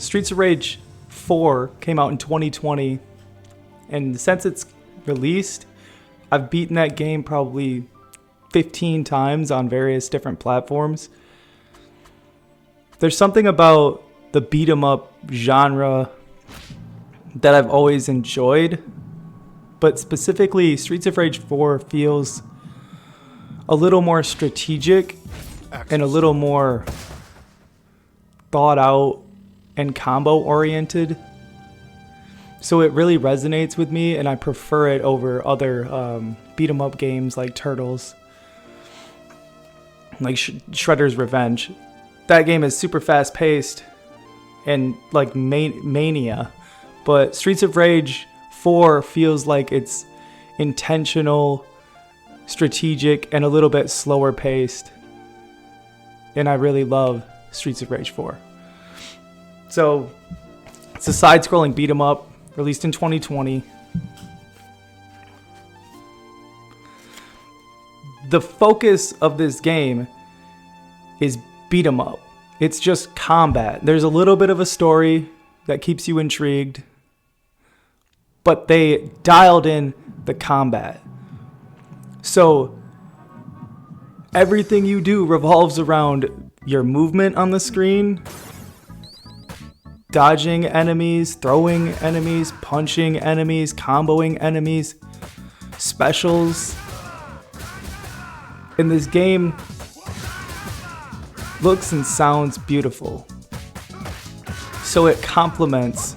Streets of Rage 4 came out in 2020, and since it's released, I've beaten that game probably 15 times on various different platforms. There's something about the beat 'em up genre that I've always enjoyed, but specifically Streets of Rage 4 feels a little more strategic and a little more thought out and combo oriented. So it really resonates with me, and I prefer it over other beat 'em up games like Turtles, like Shredder's Revenge. That game is super fast paced and like mania, but Streets of Rage 4 feels like it's intentional, strategic, and a little bit slower paced. And I really love Streets of Rage 4. So it's a side-scrolling beat 'em up released in 2020. The focus of this game is beat 'em up. It's just combat. There's a little bit of a story that keeps you intrigued, but they dialed in the combat. So everything you do revolves around your movement on the screen, dodging enemies, throwing enemies, punching enemies, comboing enemies, specials. And this game looks and sounds beautiful. So it complements,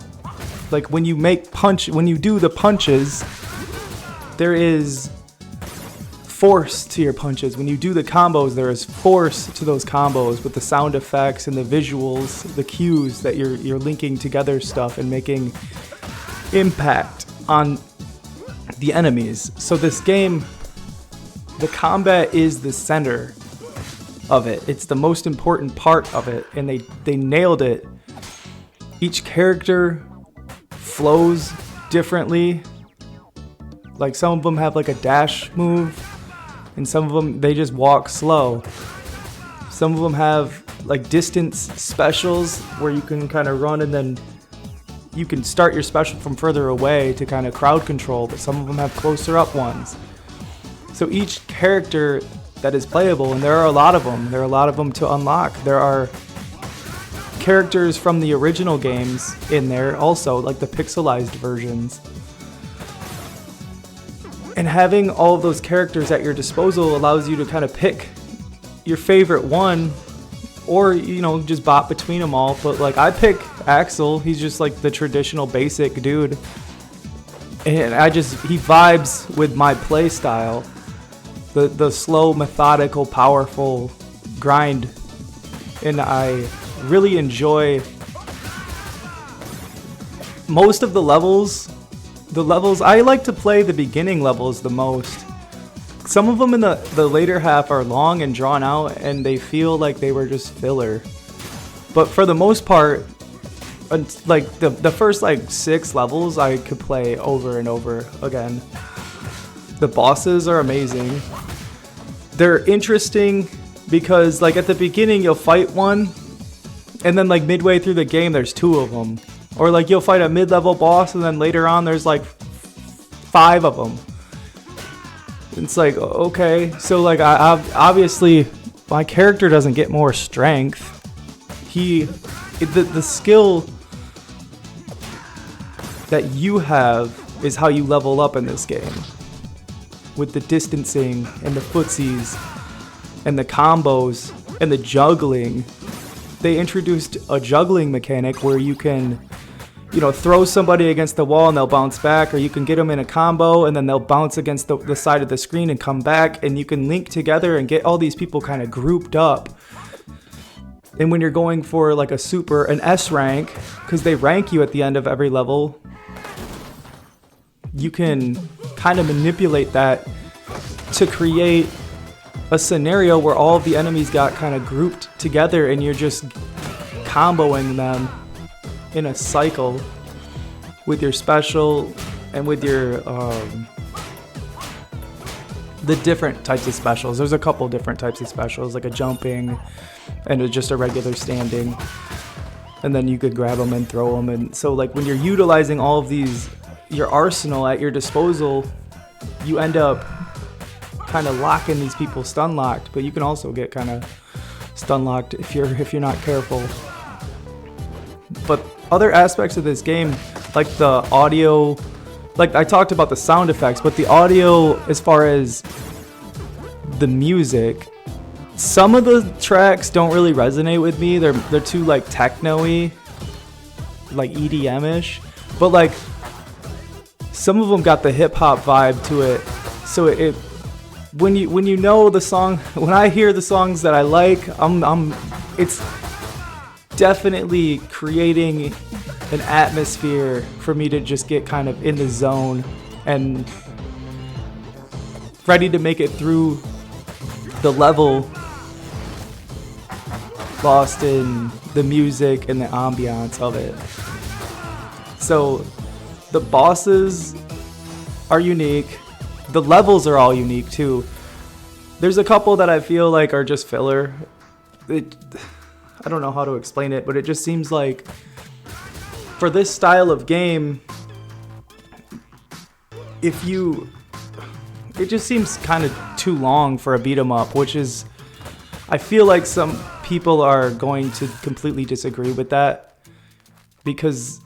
like when you do the punches, there is force to your punches. When you do the combos, there is force to those combos with the sound effects and the visuals, the cues that you're linking together stuff and making impact on the enemies. So this game, the combat is the center of it. It's the most important part of it, and they nailed it. Each character flows differently. Like some of them have like a dash move, and some of them they just walk slow. Some of them have like distance specials where you can kind of run and then you can start your special from further away to kind of crowd control, but some of them have closer up ones. So each character that is playable, and there are a lot of them to unlock. There are characters from the original games in there also, like the pixelized versions. And having all of those characters at your disposal allows you to kind of pick your favorite one, or just bop between them all. But like I pick Axel. He's just like the traditional basic dude, and he vibes with my play style. The slow, methodical, powerful grind, and I really enjoy most of the levels. The levels, I like to play the beginning levels the most. Some of them in the later half are long and drawn out, and they feel like they were just filler. But for the most part, like the first like 6 levels I could play over and over again. The bosses are amazing. They're interesting because like at the beginning you'll fight one, and then like midway through the game there's 2 of them. Or like you'll fight a mid-level boss, and then later on there's like 5 of them. It's like, okay, so like obviously my character doesn't get more strength. The skill that you have is how you level up in this game. With the distancing and the footsies and the combos and the juggling. They introduced a juggling mechanic where you can throw somebody against the wall and they'll bounce back, or you can get them in a combo and then they'll bounce against the side of the screen and come back, and you can link together and get all these people kind of grouped up. And when you're going for like an S rank, because they rank you at the end of every level, you can kind of manipulate that to create a scenario where all of the enemies got kind of grouped together and you're just comboing them in a cycle with your special and with your the different types of specials. There's a couple different types of specials, like a jumping and just a regular standing. and then you could grab them and throw them. And so like when you're utilizing all of these, your arsenal at your disposal, you end up kind of locking these people stun locked, but you can also get kind of stun locked if you're not careful. But other aspects of this game, like the audio, like I talked about the sound effects, but the audio as far as the music, some of the tracks don't really resonate with me. They're too like techno-y, like EDM-ish, but like some of them got the hip hop vibe to it. So it when you know the song, when I hear the songs that I like, it's definitely creating an atmosphere for me to just get kind of in the zone and ready to make it through the level, lost in the music and the ambiance of it. So the bosses are unique. The levels are all unique too. There's a couple that I feel like are just filler. I don't know how to explain it, but it just seems like for this style of game, it just seems kind of too long for a beat 'em up, which is, I feel like some people are going to completely disagree with that, because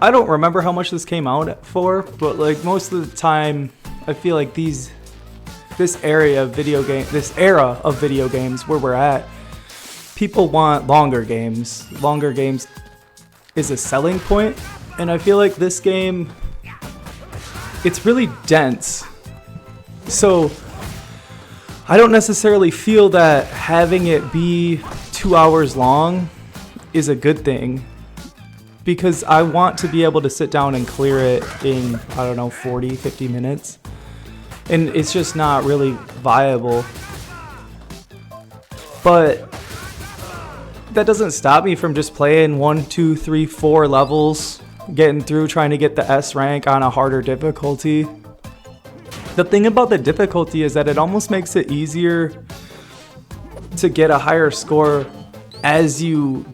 I don't remember how much this came out for, but like most of the time, I feel like this era of video games where we're at, people want longer games. Longer games is a selling point, and I feel like this game, it's really dense. So I don't necessarily feel that having it be 2 hours long is a good thing, because I want to be able to sit down and clear it in, 40, 50 minutes. And it's just not really viable. But that doesn't stop me from just playing 1, 2, 3, 4 levels, getting through, trying to get the S rank on a harder difficulty. The thing about the difficulty is that it almost makes it easier to get a higher score as you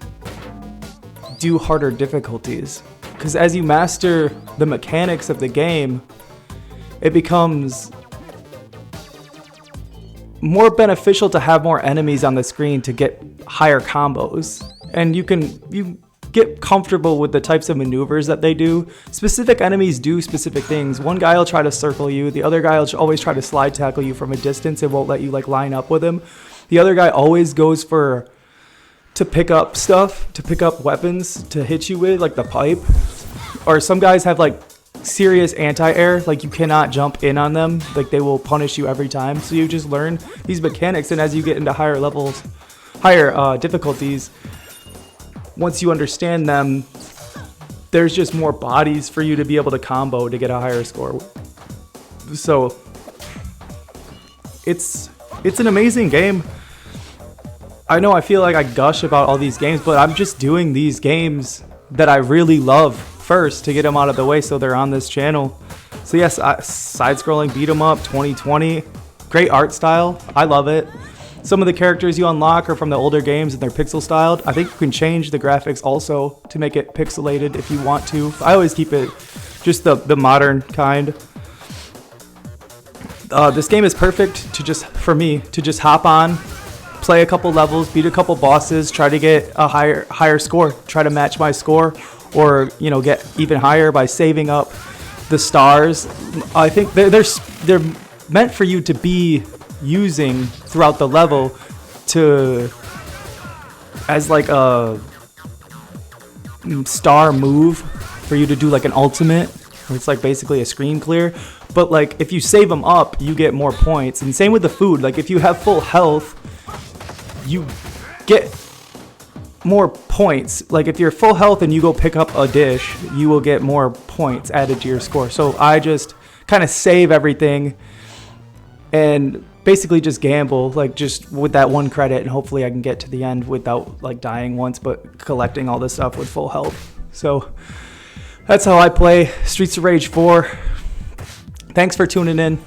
do harder difficulties. Because as you master the mechanics of the game, it becomes more beneficial to have more enemies on the screen to get higher combos. And you get comfortable with the types of maneuvers that they do. Specific enemies do specific things. One guy will try to circle you. The other guy will always try to slide tackle you from a distance. It won't let you like line up with him. The other guy always goes to pick up stuff, to pick up weapons to hit you with, like the pipe. Or some guys have like serious anti-air, like you cannot jump in on them, like they will punish you every time. So you just learn these mechanics, and as you get into higher levels, higher difficulties, once you understand them, there's just more bodies for you to be able to combo to get a higher score. So it's an amazing game. I know I feel like I gush about all these games, but I'm just doing these games that I really love first to get them out of the way so they're on this channel. So yes, side-scrolling beat 'em up 2020, great art style, I love it. Some of the characters you unlock are from the older games and they're pixel styled. I think you can change the graphics also to make it pixelated if you want to. I always keep it just the modern kind. This game is perfect for me to just hop on, play a couple levels, beat a couple bosses, try to get a higher score, try to match my score, or get even higher by saving up the stars. I think they're meant for you to be using throughout the level as like a star move for you to do like an ultimate, where it's like basically a screen clear. But like if you save them up, you get more points. And same with the food. Like if you have full health, you get more points. Like if you're full health and you go pick up a dish, you will get more points added to your score. So I just kind of save everything and basically just gamble, like just with that one credit, and hopefully I can get to the end without like dying once, but collecting all this stuff with full health. So that's how I play Streets of Rage 4. Thanks for tuning in.